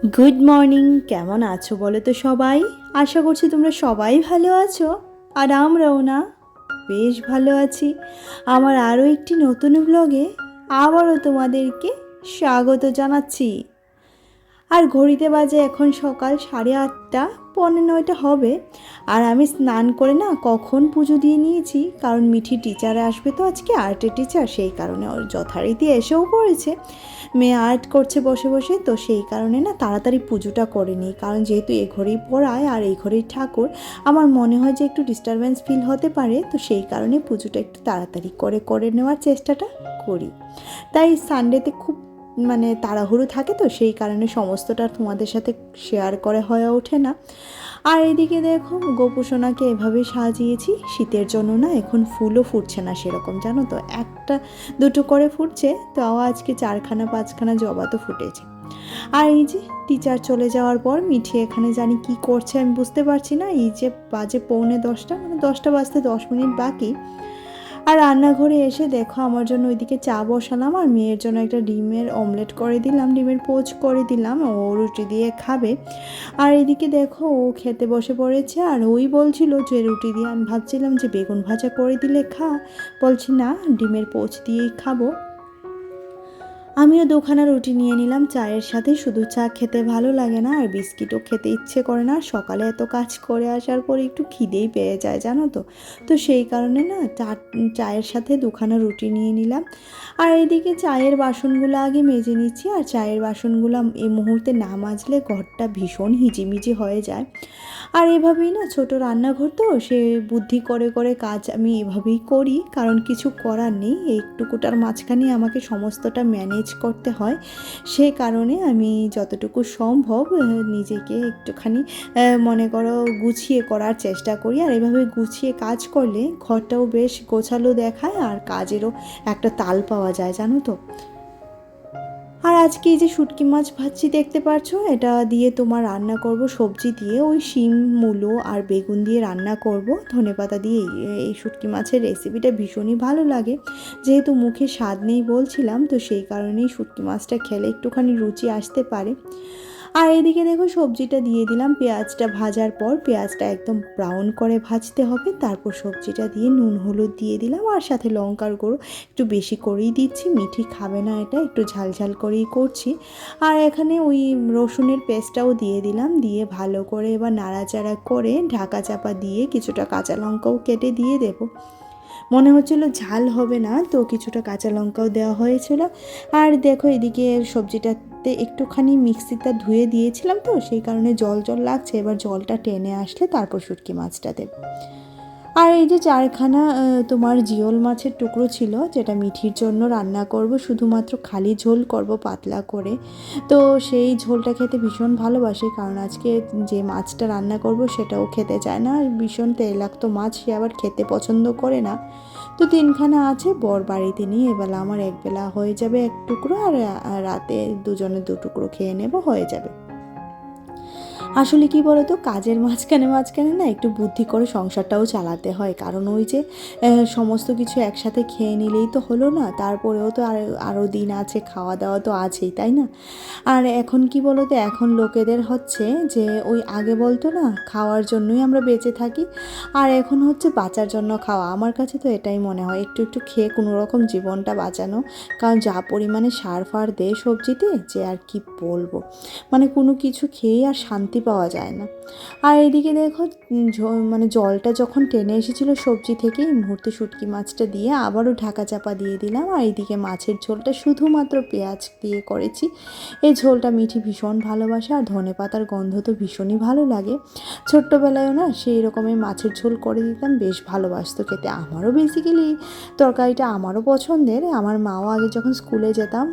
Good morning. কেমন আছো বলো তো সবাই? আশা করছি তোমরা সবাই ভালো আছো, আর আমরাও না বেশ ভালো আছি। আমার আরও একটি নতুন ব্লগে আবারও তোমাদেরকে স্বাগত জানাচ্ছি। আর ঘড়িতে বাজে এখন সকাল 8:30, 8:45 হবে। আর আমি স্নান করে না কখন পুজো দিয়ে নিয়েছি, কারণ মিঠি টিচার আসবে তো আজকে, আর্টের টিচার, সেই কারণে ওর যথারীতি এসেও পড়েছে। মেয়ে আর্ট করছে বসে বসে, তো সেই কারণে না তাড়াতাড়ি পুজোটা করে নিই, কারণ যেহেতু এ ঘরেই পড়ায় আর এই ঘরেই ঠাকুর, আমার মনে হয় যে একটু ডিস্টারবেন্স ফিল হতে পারে, তো সেই কারণে পুজোটা একটু তাড়াতাড়ি করে নেওয়ার চেষ্টাটা করি। তাই সানডেতে খুব তাড়াহুড়ো থাকে, তো সেই কারণে সমস্তটা তোমাদের সাথে শেয়ার করে হয়ে ওঠে না। আর এদিকে দেখো গোপুসোনাকে এভাবে সাজিয়েছি। শীতের জন্য না এখন ফুলও ফুটছে না সেরকম, জানো তো, একটা দুটো করে ফুটছে, তাও আজকে 4-5খানা জবা তো ফুটেছে। আর এই যে টিচার চলে যাওয়ার পর মিঠি এখানে জানি কি করছে আমি বুঝতে পারছি না। এই যে বাজে 9:45, 10টা বাজতে 10 মিনিট বাকি। আর রান্নাঘরে এসে দেখো আমার জন্য ওইদিকে চা বসালাম, আর মেয়ের জন্য একটা ডিমের অমলেট করে দিলাম, ডিমের পোচ করে দিলাম, ও রুটি দিয়ে খাবে। আর এদিকে দেখো ও খেতে বসে পড়েছে, আর ওই বলছিল যে রুটি দিয়ে, আমি ভাবছিলাম যে বেগুন ভাজা করে দিলে খা, বলছি না ডিমের পোচ দিয়েই খাবো। আমিও 2খানা রুটি নিয়ে নিলাম চায়ের সাথে। শুধু চা খেতে ভালো লাগে না, আর বিস্কিটও খেতে ইচ্ছে করে না। সকালে এত কাজ করে আসার পর একটু খিদেই পেয়ে যায়, জানো তো। তো সেই কারণে না চায়ের সাথে 2খানা রুটি নিয়ে নিলাম। আর এদিকে চায়ের বাসনগুলো আগে মেজে নিচ্ছি, আর চায়ের বাসনগুলো এই মুহূর্তে না মাজলে ঘরটা ভীষণ হিজিমিজি হয়ে যায়। আর এভাবেই না ছোট রান্নাঘর তো, সে বুদ্ধি করে করে কাজ আমি এভাবেই করি, কারণ কিছু করার নেই, এইটুকুটার মাঝখানে আমাকে সমস্তটা ম্যানেজ করতে হয়। সেই কারণে আমি যতটুকু সম্ভব নিজেকে একটুখানি মনে করো গুছিয়ে করার চেষ্টা করি। আর এভাবে গুছিয়ে কাজ করলে ঘরটাও বেশ গোছালো দেখায়, আর কাজেরও একটা তাল পাওয়া যায়, জানো তো। আর আজকে এই যে শুটকি মাছ ভাজছি দেখতে পাচ্ছো, এটা দিয়ে তোমার রান্না করব সবজি দিয়ে, ওই শিম মূলো আর বেগুন দিয়ে রান্না করব ধনেপাতা দিয়ে। এই শুটকি মাছের রেসিপিটা ভীষণই ভালো লাগে, যেহেতু মুখে স্বাদ নেই বলছিলাম, তো সেই কারণেই শুটকি মাছটা খেলে একটুখানি রুচি আসতে পারে। আর এদিকে দেখো সবজিটা দিয়ে দিলাম। পেঁয়াজটা ভাজার পর পেঁয়াজটা একদম ব্রাউন করে ভাজতে হবে, তারপর সবজিটা দিয়ে নুন হলুদ দিয়ে দিলাম, আর সাথে লঙ্কার গুঁড়ো একটু বেশি করেই দিচ্ছি, মিঠি খাবে না এটা, একটু ঝাল ঝাল করেই করছি। আর এখানে ওই রসুনের পেস্টটাও দিয়ে দিলাম, দিয়ে ভালো করে এবার নাড়াচাড়া করে ঢাকা চাপা দিয়ে কিছুটা কাঁচা লঙ্কাও কেটে দিয়ে দেবো। মনে হচ্ছিলো ঝাল হবে না, তো কিছুটা কাঁচা লঙ্কাও দেওয়া হয়েছিল। আর দেখো এদিকে সবজিটাতে একটুখানি মিক্সিটা ধুয়ে দিয়েছিলাম, তো সেই কারণে জল জল লাগছে, এবার জলটা টেনে আসলে তারপর শুটকি মাছটা দেব। আর এই যে 4খানা তোমার জিওল মাছের টুকরো ছিল, যেটা মিঠির জন্য রান্না করব, শুধুমাত্র খালি ঝোল করব পাতলা করে। তো সেই ঝোলটা খেতে ভীষণ ভালোবাসে, কারণ আজকে যে মাছটা রান্না করব সেটাও খেতে চায় না, ভীষণ তৈলাক্ত মাছ সে আবার খেতে পছন্দ করে না। তো 3খানা আছে, বর বাড়িতে নিয়ে এবেলা আমার একবেলা হয়ে যাবে 1 টুকরো, আর রাতে দুজনে 2 টুকরো খেয়ে নেব, হয়ে যাবে। আসলে কি বলতো, কাজের মাঝখানে মাঝখানে না একটু বুদ্ধি করে সংসারটাও চালাতে হয়, কারণ ওই যে সমস্ত কিছু একসাথে খেয়ে নিলেই তো হলো না, তারপরেও তো আরও দিন আছে, খাওয়া দাওয়া তো আছেই, তাই না। আর এখন কি বলতো, এখন লোকেদের হচ্ছে যে ওই আগে বলতো না খাওয়ার জন্যই আমরা বেঁচে থাকি, আর এখন হচ্ছে বাঁচার জন্য খাওয়া। আমার কাছে তো এটাই মনে হয়, একটু একটু খেয়ে কোনো রকম জীবনটা বাঁচানো, কারণ যা পরিমাণে সার ফার দেয় সবজিতে, যে আর কি বলবো, কোনো কিছু খেয়েই আর শান্তি পাওয়া যায় না। আর এদিকে দেখো জলটা যখন টেনে এসেছিলো সবজি থেকে, এই মুহূর্তে শুটকি মাছটা দিয়ে আবারও ঢাকা চাপা দিয়ে দিলাম। আর এইদিকে মাছের ঝোলটা শুধুমাত্র পেঁয়াজ দিয়ে করেছি। এই ঝোলটা মিঠি ভীষণ ভালোবাসে, আর ধনেপাতার গন্ধ তো ভীষণই ভালো লাগে। ছোট্টবেলায়ও না সেই রকমের মাছের ঝোল করে দিতাম, বেশ ভালোবাসতো খেতে। আমারও বেসিক্যালি তরকারিটা আমারও পছন্দের। আমার মাও আগে যখন স্কুলে যেতাম,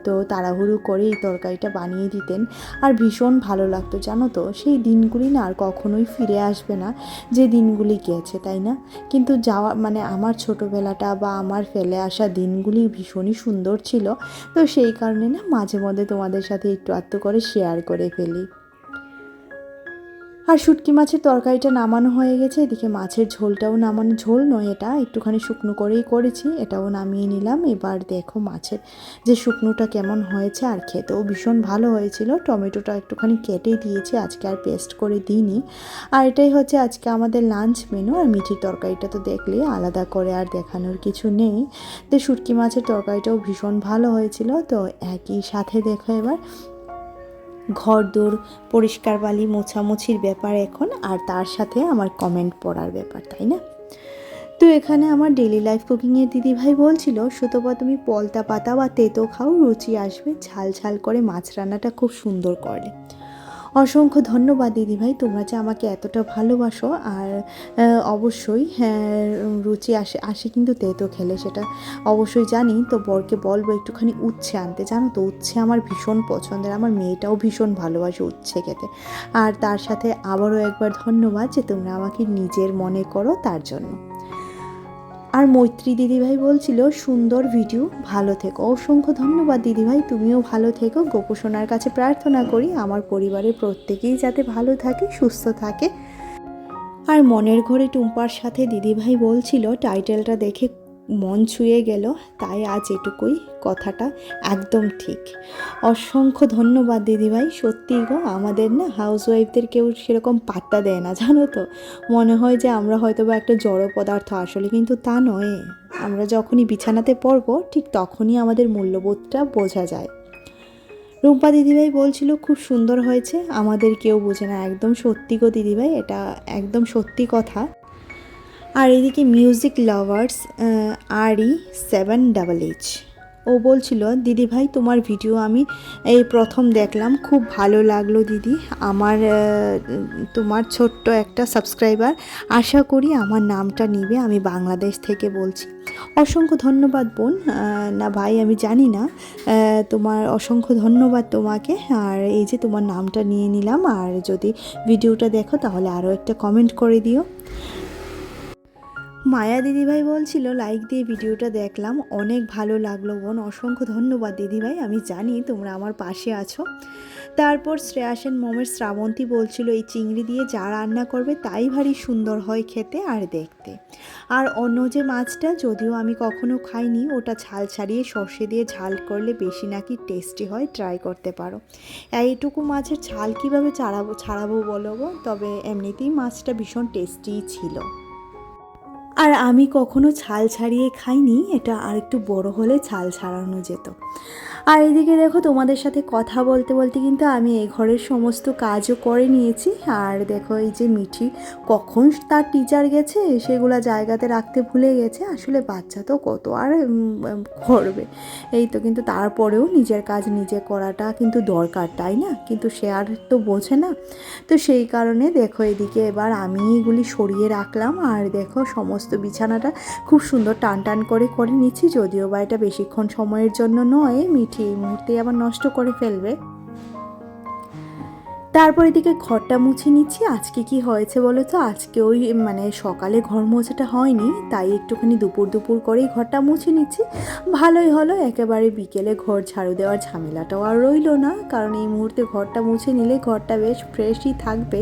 তো তাড়াহুড়ো করে এই তরকারিটা বানিয়ে দিতেন, আর ভীষণ ভালো লাগতো, জানো তো। সেই দিনগুলি না আর কখনোই ফিরে আসবে না, যে দিনগুলি গেছে, তাই না। কিন্তু যাওয়া আমার ছোটোবেলাটা বা আমার ফেলে আসা দিনগুলি ভীষণই সুন্দর ছিল, তো সেই কারণে না মাঝে মধ্যে তোমাদের সাথে একটু আধটু করে শেয়ার করে ফেলি। আর শুটকি মাছের তরকারিটা নামানো হয়ে গেছে, এদিকে মাছের ঝোলটাও নামানো, ঝোল নয় এটা, একটুখানি শুকনো করেই করেছি, এটাও নামিয়ে নিলাম। এবার দেখো মাছের যে শুকনোটা কেমন হয়েছে, আর খেতেও ভীষণ ভালো হয়েছিল। টমেটোটা একটুখানি কেটে দিয়েছি, আজকে আর পেস্ট করে দিইনি। আর এটাই হচ্ছে আজকে আমাদের লাঞ্চ মেনু। আর মিঠির তরকারিটা তো দেখলে আলাদা করে আর দেখানোর কিছু নেই। তো শুটকি মাছের তরকারিটাও ভীষণ ভালো হয়েছিল। তো একই সাথে দেখো এবার ঘরদোর পরিষ্কার বালি মোছামুছির ব্যাপার এখন, আর তার সাথে আমার কমেন্ট পড়ার ব্যাপার, তাই না? তো এখানে আমার ডেলি লাইফ কুকিংয়ের দিদিভাই বলছিল, সুতপা তুমি পলতা পাতা বা তেতো খাও, রুচি আসবে, ঝাল ঝাল করে মাছ রান্নাটা খুব সুন্দর করলে। অসংখ্য ধন্যবাদ দিদিভাই, তোমরা যে আমাকে এতটা ভালোবাসো। আর অবশ্যই হ্যাঁ, রুচি আসে কিন্তু তেতো খেলে, সেটা অবশ্যই জানি। তো বরকে বলবো একটুখানি উচ্ছে আনতে, জানো তো উচ্ছে আমার ভীষণ পছন্দের, আমার মেয়েটাও ভীষণ ভালোবাসে উচ্ছে খেতে। আর তার সাথে আবারও একবার ধন্যবাদ যে তোমরা আমাকে নিজের মনে করো তার জন্য। আর মৈত্রী দিদিভাই বলছিল সুন্দর ভিডিও, ভালো থেকো। অসংখ্য ধন্যবাদ দিদিভাই, তুমিও ভালো থেকো। গোপসোনার কাছে প্রার্থনা করি আমার পরিবারের প্রত্যেকেই যাতে ভালো থাকে, সুস্থ থাকে। আর মনের ঘরে টুম্পার সাথে দিদিভাই বলছিল টাইটেলটা দেখে মন ছুঁয়ে গেল, তাই আজ এটুকুই, কথাটা একদম ঠিক। অসংখ্য ধন্যবাদ দিদিভাই, সত্যি গো, আমাদের না হাউস ওয়াইফদের কেউ সেরকম পাত্তা দেয় না, জানো তো। মনে হয় যে আমরা হয়তো বা একটা জড় পদার্থ, আসলে কিন্তু তা নয়। আমরা যখনই বিছানাতে পড়বো ঠিক তখনই আমাদের মূল্যবোধটা বোঝা যায়। রুম্পা দিদিভাই বলছিল খুব সুন্দর হয়েছে, আমাদের কেউ বোঝে না। একদম সত্যি গো দিদিভাই, এটা একদম সত্যি কথা। আর এদিকে মিউজিক লাভার্স RE7HH ও বলছিল দিদিভাই তোমার ভিডিও আমি এই প্রথম দেখলাম, খুব ভালো লাগলো দিদি। আমার তোমার ছোট্ট একটা সাবস্ক্রাইবার, আশা করি আমার নামটা নিবে, আমি বাংলাদেশ থেকে বলছি। অসংখ্য ধন্যবাদ বোন, না ভাই আমি জানি না, তোমার অসংখ্য ধন্যবাদ তোমাকে। আর এই যে তোমার নামটা নিয়ে নিলাম, আর যদি ভিডিওটা দেখো তাহলে আরও একটা কমেন্ট করে দিও। মায়া দিদিভাই বলছিল লাইক দিয়ে ভিডিওটা দেখলাম, অনেক ভালো লাগলো বোন। অসংখ্য ধন্যবাদ দিদিভাই, আমি জানি তোমরা আমার পাশে আছো। তারপর শ্রেয়াসেন মোমের শ্রাবন্তী বলছিল এই চিংড়ি দিয়ে যা রান্না করবে তাই ভারী সুন্দর হয় খেতে আর দেখতে। আর অন্য যে মাছটা, যদিও আমি কখনো খাইনি, ওটা ঝাল ছাড়িয়ে সর্ষে দিয়ে ঝাল করলে বেশি নাকি টেস্টি হয়, ট্রাই করতে পারো। এইটুকু মাছের ঝাল কীভাবে ছাড়াবো বলো গো, তবে এমনিতেই মাছটা ভীষণ টেস্টি ছিল। আর আমি কখনো ছাল ছাড়িয়ে খাইনি, এটা আর একটু বড় হলে ছাল ছাড়ানো যেত। আর এদিকে দেখো তোমাদের সাথে কথা বলতে বলতে কিন্তু আমি এই ঘরের সমস্ত কাজও করে নিয়েছি। আর দেখো এই যে মিঠি কখন তার টিচার গেছে সেগুলো জায়গাতে রাখতে ভুলে গেছে। আসলে বাচ্চা তো কত আর করবে, এই তো। কিন্তু তারপরেও নিজের কাজ নিজে করাটা কিন্তু দরকার, তাই না? কিন্তু সে আর তো বোঝে না। তো সেই কারণে দেখো এদিকে এবার আমি এগুলি সরিয়ে রাখলাম। আর দেখো সমস্ত বিছানাটা খুব সুন্দর টান টান করে নিচ্ছি, যদিও বা এটা বেশিক্ষণ সময়ের জন্য নয়, মিঠি এই মুহূর্তে আবার নষ্ট করে ফেলবে। তারপর এদিকে ঘরটা মুছে নিচ্ছি। আজকে কি হয়েছে বলো তো, আজকে ওই মানে সকালে ঘর মোছাটা হয়নি, তাই একটুখানি দুপুর করেই ঘরটা মুছে নিচ্ছি। ভালোই হলো, একেবারে বিকেলে ঘর ঝাড়ু দেওয়ার ঝামেলাটাও আর রইলো না, কারণ এই মুহূর্তে ঘরটা মুছে নিলে ঘরটা বেশ ফ্রেশই থাকবে।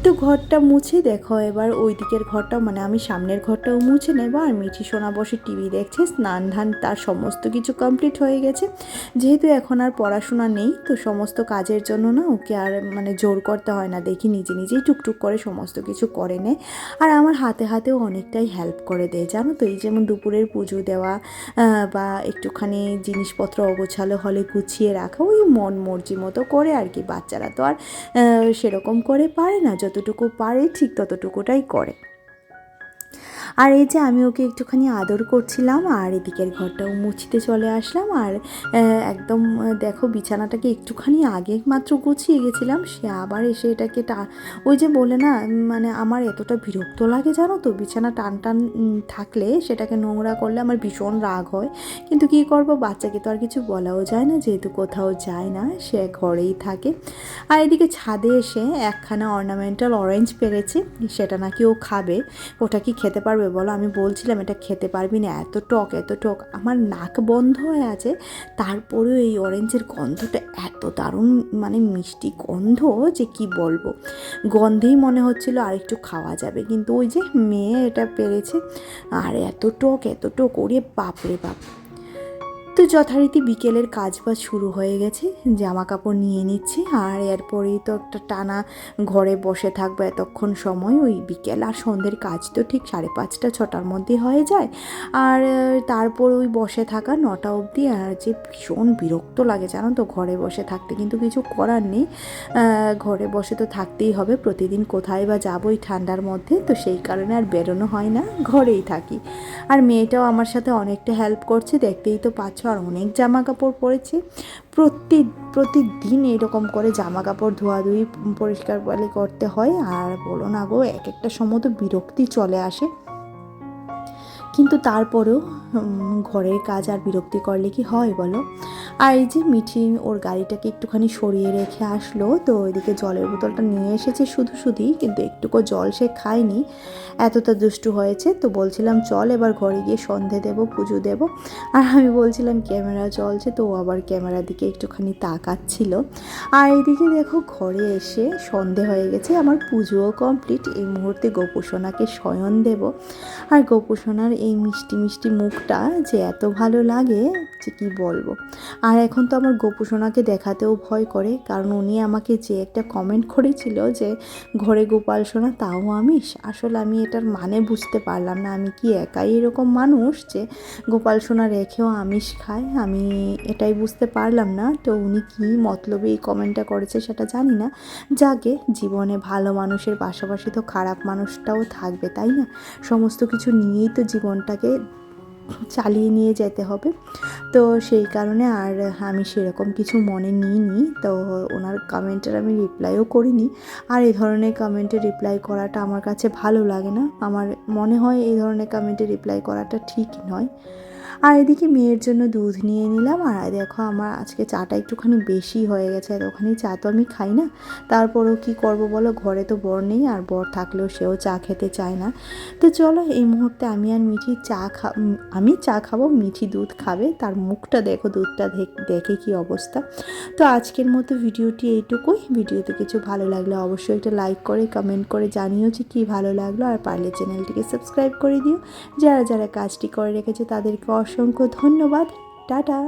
তো ঘরটা মুছে দেখো এবার ওই দিকের ঘরটা, মানে আমি সামনের ঘরটাও মুছে নেব। আর মিঠি সোনা বসে টিভি দেখছে, স্নান ধান তার সমস্ত কিছু কমপ্লিট হয়ে গেছে। যেহেতু এখন আর পড়াশোনা নেই, তো সমস্ত কাজের জন্য না ওকে আর মানে জোর করতে হয় না, দেখি নিজে নিজেই টুকটুক করে সমস্ত কিছু করে নেয়। আর আমার হাতে হাতেও অনেকটাই হেল্প করে দেয়, জানো তো। এই যেমন দুপুরের পুজো দেওয়া বা একটুখানি জিনিসপত্র অগোছালো হলে গুছিয়ে রাখা, ওই মন মর্জি মতো করে আর কি। বাচ্চারা তো আর সেরকম করে পারে না, যতটুকু পারে ঠিক ততটুকুটাই করে। আর এই যে আমি ওকে একটুখানি আদর করছিলাম, আর এদিকের ঘরটাও মুছতে চলে আসলাম। আর একদম দেখো বিছানাটাকে একটুখানি আগে মাত্র গুছিয়ে গেছিলাম, সে আবার এসে এটাকে ওই যে বলে না, মানে আমার এতটা বিরক্ত লাগে জানো তো, বিছানা টান টান থাকলে সেটাকে নোংরা করলে আমার ভীষণ রাগ হয়। কিন্তু কি করব, বাচ্চাকে তো আর কিছু বলাও যায় না, যেহেতু কোথাও যায় না, সে ঘরেই থাকে। আর এদিকে ছাদে এসে একখানা অর্নামেন্টাল অরেঞ্জ পেরেছে, সেটা নাকি ও খাবে। ওটা কি খেতে পারবে পারবে বলো? আমি বলছিলাম এটা খেতে পারবি না, এত টক এত টক। আমার নাক বন্ধ হয়ে আছে, তারপরেও এই অরেঞ্জের গন্ধটা এত দারুণ, মানে মিষ্টি গন্ধ যে কি বলবো। গন্ধেই মনে হচ্ছিল আর একটু খাওয়া যাবে, কিন্তু ওই যে মেয়ে এটা পেরেছে। আর এত টক ওরে বাপরে বাপ। তো যথারীতি বিকেলের কাজ বাজ শুরু হয়ে গেছে, জামা কাপড় নিয়ে নিচ্ছি। আর এরপরেই তো একটা টানা ঘরে বসে থাকবো এতক্ষণ সময়, ওই বিকেল আর সন্ধ্যের কাজ তো ঠিক 5:30 6টার মধ্যে হয়ে যায়। আর তারপর ওই বসে থাকা 9টা অবধি, আর যে ভীষণ বিরক্ত লাগে জানো তো ঘরে বসে থাকতে, কিন্তু কিছু করার নেই। ঘরে বসে তো থাকতেই হবে, প্রতিদিন কোথায় বা যাবো এই ঠান্ডার মধ্যে, তো সেই কারণে আর বেরোনো হয় না, ঘরেই থাকি। আর মেয়েটাও আমার সাথে অনেকটা হেল্প করছে, দেখতেই তো পাচ্ছ। আর অনেক জামা কাপড় পরেছে, প্রতিদিন এরকম করে জামা কাপড় ধোয়াধুয়ি পরিষ্কার পালি করতে হয়। আর বলো না গো, এক একটা সময় তো বিরক্তি চলে আসে, কিন্তু তারপরেও ঘরের কাজ আর বিরক্তি করলে কি হয় বলো। আর এই যে মিঠি ওর গাড়িটাকে একটুখানি সরিয়ে রেখে আসলো, তো ওইদিকে জলের বোতলটা নিয়ে এসেছে শুধুই, কিন্তু একটুকু জল সে খায়নি, এতটা দুষ্টু হয়েছে। তো বলছিলাম চল এবার ঘরে গিয়ে সন্ধে দেবো, পুজো দেবো। আর আমি বলছিলাম ক্যামেরা চলছে, তো ও আবার ক্যামেরার দিকে একটুখানি তাকাচ্ছিল। আর এইদিকে দেখো ঘরে এসে সন্ধে হয়ে গেছে, আমার পুজোও কমপ্লিট। এই মুহূর্তে গোপুসোনাকে শয়ন দেব। আর গোপুসোনার এই মিষ্টি মিষ্টি মুখটা যে এত ভালো লাগে যে কি বলবো। আর এখন তো আমার গোপুসোনাকে দেখাতেও ভয় করে, কারণ উনি আমাকে যে একটা কমেন্ট করেছিল যে ঘরে গোপাল সোনা তাও আমিষ। আসলে আমি এটার মানে বুঝতে পারলাম না, আমি কি একাই এরকম মানুষ যে গোপাল সোনা রেখেও আমিষ খায়, আমি এটাই বুঝতে পারলাম না। তো উনি কী মতলবে এই কমেন্টটা করেছে সেটা জানি না। যাকে জীবনে ভালো মানুষের পাশাপাশি তো খারাপ মানুষটাও থাকবে, তাই না? সমস্ত কিছু নিয়েই তো জীবনটাকে চালিয়ে নিয়ে যেতে হবে। তো সেই কারণে আর আমি সেরকম কিছু মনে নিইনি, তো ওনার কমেন্টের আমি রিপ্লাইও করিনি। আর এই ধরনের কমেন্টে রিপ্লাই করাটা আমার কাছে ভালো লাগে না, আমার মনে হয় এই ধরনের কমেন্টে রিপ্লাই করাটা ঠিক নয়। আর এদিকে মেয়ের জন্য দুধ নিয়ে নিলাম। আর দেখো আমার আজকে চাটা একটুখানি বেশি হয়ে গেছে, এতখানি চা তো আমি খাই না। তারপরেও কি করব বলো, ঘরে তো বর নেই, আর বর থাকলেও সেও চা খেতে চায় না। তো চলো এই মুহূর্তে আমি আর মিঠি আমি চা খাবো, মিঠি দুধ খাবে। তার মুখটা দেখো, দুধটা দেখে কি অবস্থা। তো আজকের মতো ভিডিওটি এইটুকুই। ভিডিওতে কিছু ভালো লাগলে অবশ্যই একটা লাইক করে কমেন্ট করে জানিও যে কী ভালো লাগলো। আর পারলে চ্যানেলটিকে সাবস্ক্রাইব করে দিও। যারা কাজটি করে রেখেছে তাদেরকে অসংখ্য ধন্যবাদ। টাটা।